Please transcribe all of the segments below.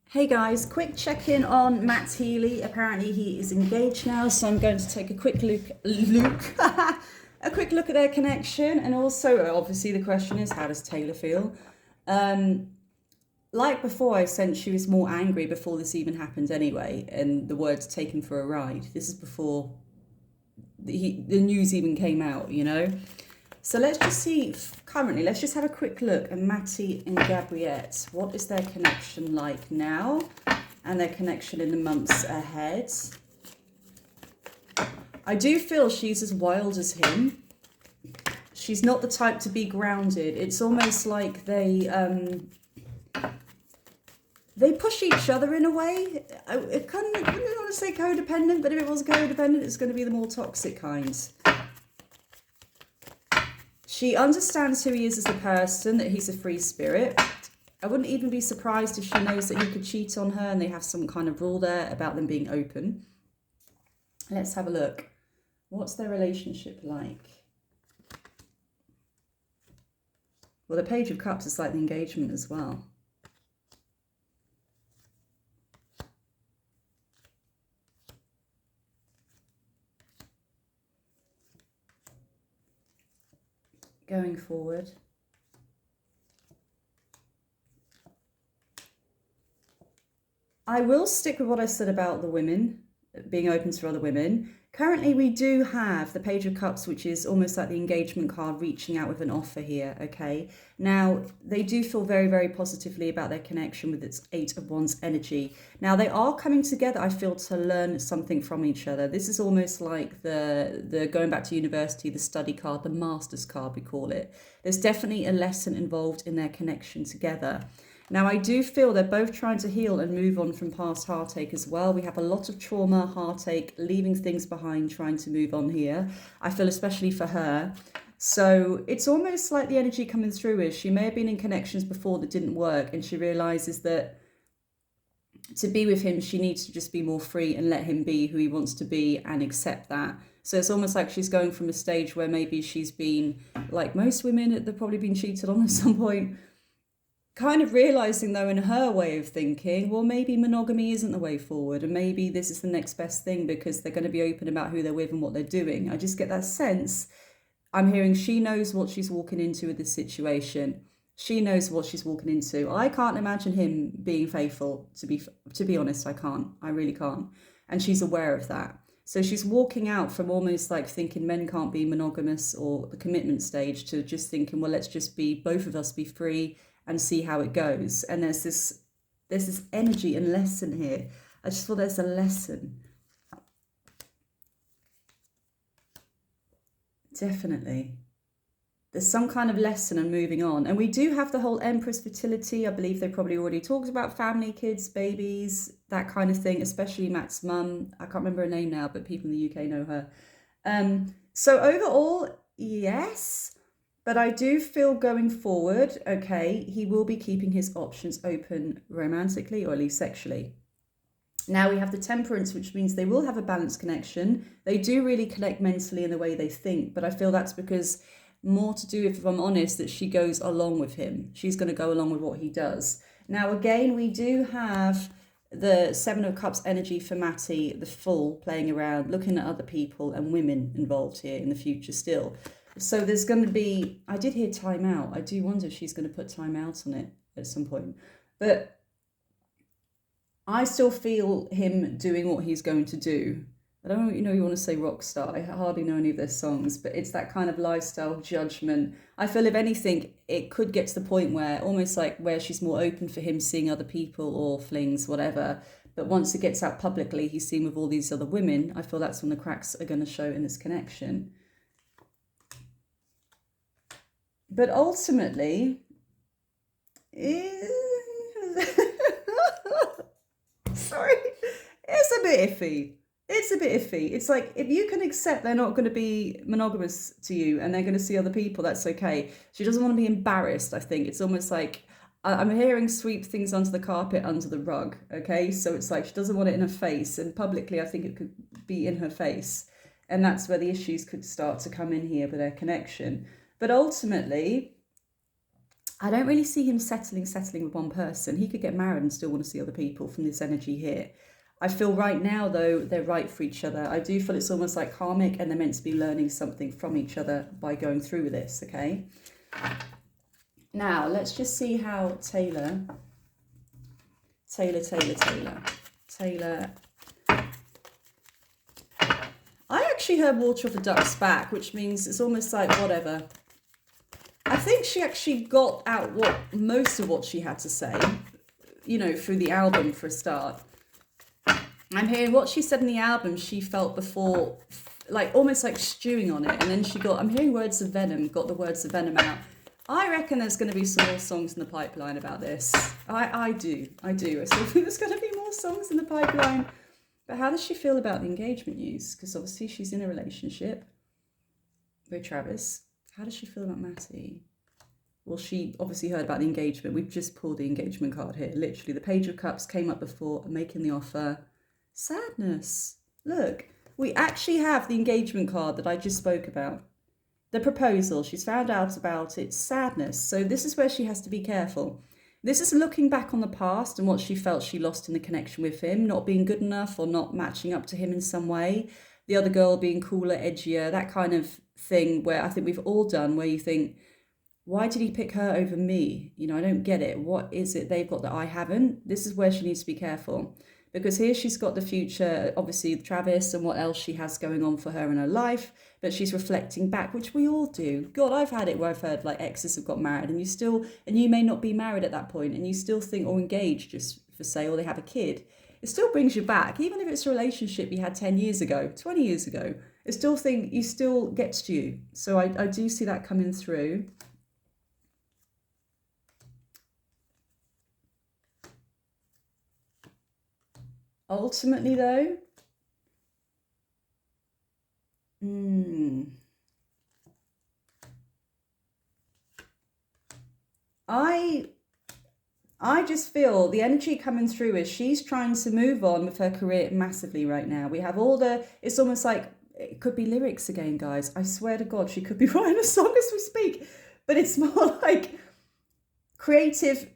Hey guys, quick check-in on Matt Healy. Apparently he is engaged now, so I'm going to take a quick look a quick look at their connection, and also obviously the question is, how does Taylor feel? Um, like before, I sensed she was more angry before this even happened anyway, and the words "taken for a ride." This is before the news even came out, you know. So let's just see, currently, let's just have a quick look at Matty and Gabriette. What is their connection like now and their connection in the months ahead? I do feel she's as wild as him. She's not the type to be grounded. It's almost like they push each other in a way. I wouldn't want to say codependent, but if it was codependent, it's going to be the more toxic kind. She understands who he is as a person, that he's a free spirit. I wouldn't even be surprised if she knows that he could cheat on her and they have some kind of rule there about them being open. Let's have a look. What's their relationship like? Well, the Page of Cups is like the engagement as well. Going forward. I will stick with what I said about the women, being open to other women. Currently, we do have the Page of Cups, which is almost like the engagement card, reaching out with an offer here, okay? Now, they do feel very, very positively about their connection with its Eight of Wands energy. Now, they are coming together, I feel, to learn something from each other. This is almost like the going back to university, the study card, the master's card, we call it. There's definitely a lesson involved in their connection together. Now, I do feel they're both trying to heal and move on from past heartache as well. We have a lot of trauma, heartache, leaving things behind, trying to move on here. I feel especially for her. So it's almost like the energy coming through is she may have been in connections before that didn't work, and she realizes that to be with him, she needs to just be more free and let him be who he wants to be and accept that. So it's almost like she's going from a stage where maybe she's been, like most women, they've probably been cheated on at some point, kind of realizing though in her way of thinking, well, maybe monogamy isn't the way forward, and maybe this is the next best thing because they're going to be open about who they're with and what they're doing. I just get that sense. I'm hearing she knows what she's walking into with this situation. She knows what she's walking into. I can't imagine him being faithful, to be honest. I can't. I really can't. And she's aware of that. So she's walking out from almost like thinking men can't be monogamous or the commitment stage to just thinking, well, let's just be, both of us be free and see how it goes. And there's this energy and lesson here. I just thought there's a lesson. Definitely. There's some kind of lesson and moving on. And we do have the whole Empress fertility. I believe they probably already talked about family, kids, babies, that kind of thing, especially Matt's mum. I can't remember her name now, but people in the UK know her. So overall, yes. But I do feel going forward, okay, he will be keeping his options open romantically or at least sexually. Now we have the Temperance, which means they will have a balanced connection. They do really connect mentally in the way they think, but I feel that's because more to do, if I'm honest, that she goes along with him. She's going to go along with what he does. Now, again, we do have the Seven of Cups energy for Matty, the Fool, playing around, looking at other people and women involved here in the future still. So there's going to be, I did hear time out. I do wonder if she's going to put time out on it at some point. But I still feel him doing what he's going to do. I don't know, you want to say rock star. I hardly know any of their songs, but it's that kind of lifestyle judgment. I feel if anything, it could get to the point where almost like where she's more open for him seeing other people or flings, whatever. But once it gets out publicly, he's seen with all these other women. I feel that's when the cracks are going to show in this connection. But ultimately, sorry, it's a bit iffy. It's a bit iffy. It's like, if you can accept they're not going to be monogamous to you and they're going to see other people, that's okay. She doesn't want to be embarrassed, I think. It's almost like, I'm hearing sweep things under the carpet, under the rug, okay? So it's like she doesn't want it in her face. And publicly, I think it could be in her face. And that's where the issues could start to come in here with their connection. But ultimately, I don't really see him settling with one person. He could get married and still want to see other people from this energy here. I feel right now, though, they're right for each other. I do feel it's almost like karmic and they're meant to be learning something from each other by going through with this, okay? Now, let's just see how Taylor. I actually heard water off a duck's back, which means it's almost like whatever. I think she actually got out most of what she had to say, you know, through the album for a start. I'm hearing what she said in the album she felt before, like almost like stewing on it. And then I'm hearing words of venom, got the words of venom out. I reckon there's going to be some more songs in the pipeline about this. I do. I still think there's going to be more songs in the pipeline. But how does she feel about the engagement news? Because obviously she's in a relationship with Travis. How does she feel about Matty? Well, she obviously heard about the engagement. We've just pulled the engagement card here. Literally, the Page of Cups came up before making the offer. Sadness. Look, we actually have the engagement card that I just spoke about. The proposal. She's found out about it. Sadness. So this is where she has to be careful. This is looking back on the past and what she felt she lost in the connection with him, not being good enough or not matching up to him in some way. The other girl being cooler, edgier, that kind of thing where I think we've all done, where you think, why did he pick her over me? You know, I don't get it. What is it they've got that I haven't? This is where she needs to be careful. Because here she's got the future, obviously Travis and what else she has going on for her in her life, but she's reflecting back, which we all do. God, I've had it where I've heard like exes have got married and you may not be married at that point and you still think, or engaged just for say, or they have a kid. It still brings you back, even if it's a relationship you had 10 years ago, 20 years ago, it still gets to you. So I do see that coming through. Ultimately, though, I just feel the energy coming through is she's trying to move on with her career massively right now. We have it's almost like, it could be lyrics again, guys. I swear to God, she could be writing a song as we speak, but it's more like creative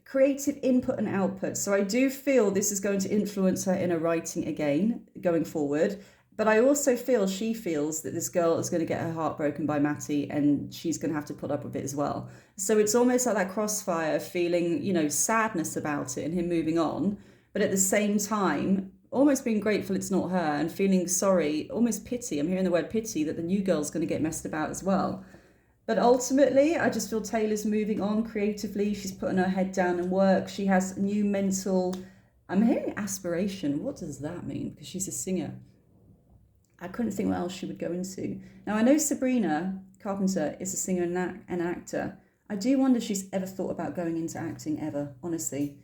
input and output. So I do feel this is going to influence her in her writing again going forward. But I also feel she feels that this girl is going to get her heart broken by Matty and she's going to have to put up with it as well. So it's almost like that crossfire, feeling, you know, sadness about it and him moving on. But at the same time, almost being grateful it's not her and feeling sorry, almost pity. I'm hearing the word pity that the new girl's going to get messed about as well. But ultimately, I just feel Taylor's moving on creatively. She's putting her head down and work. She has new mental, I'm hearing aspiration. What does that mean? Because she's a singer. I couldn't think what else she would go into. Now, I know Sabrina Carpenter is a singer and an actor. I do wonder if she's ever thought about going into acting ever, honestly.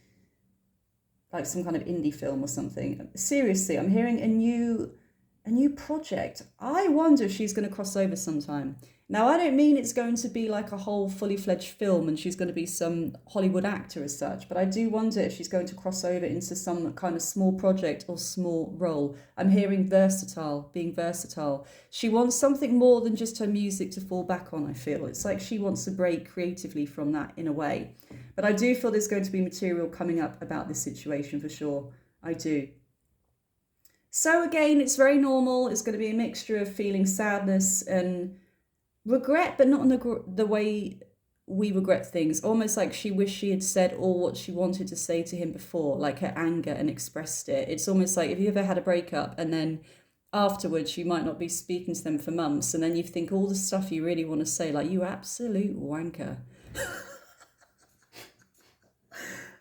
Like some kind of indie film or something. Seriously, I'm hearing a new project. I wonder if she's going to cross over sometime. Now, I don't mean it's going to be like a whole fully fledged film and she's going to be some Hollywood actor as such, but I do wonder if she's going to cross over into some kind of small project or small role. I'm hearing being versatile. She wants something more than just her music to fall back on, I feel. It's like she wants to break creatively from that in a way. But I do feel there's going to be material coming up about this situation for sure. I do. So again, it's very normal. It's going to be a mixture of feeling sadness and regret, but not in the way we regret things. Almost like she wished she had said all what she wanted to say to him before, like her anger, and expressed it. It's almost like if you ever had a breakup and then afterwards you might not be speaking to them for months and then you think all the stuff you really want to say, like, you absolute wanker.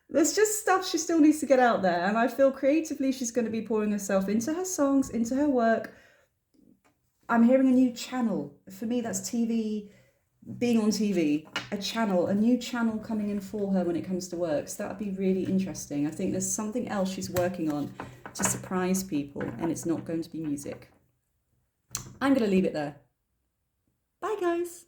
There's just stuff she still needs to get out there. And I feel creatively she's going to be pouring herself into her songs, into her work. I'm hearing a new channel. For me, that's TV, being on TV, a new channel coming in for her when it comes to work. So that would be really interesting. I think there's something else she's working on to surprise people, and it's not going to be music. I'm going to leave it there. Bye, guys.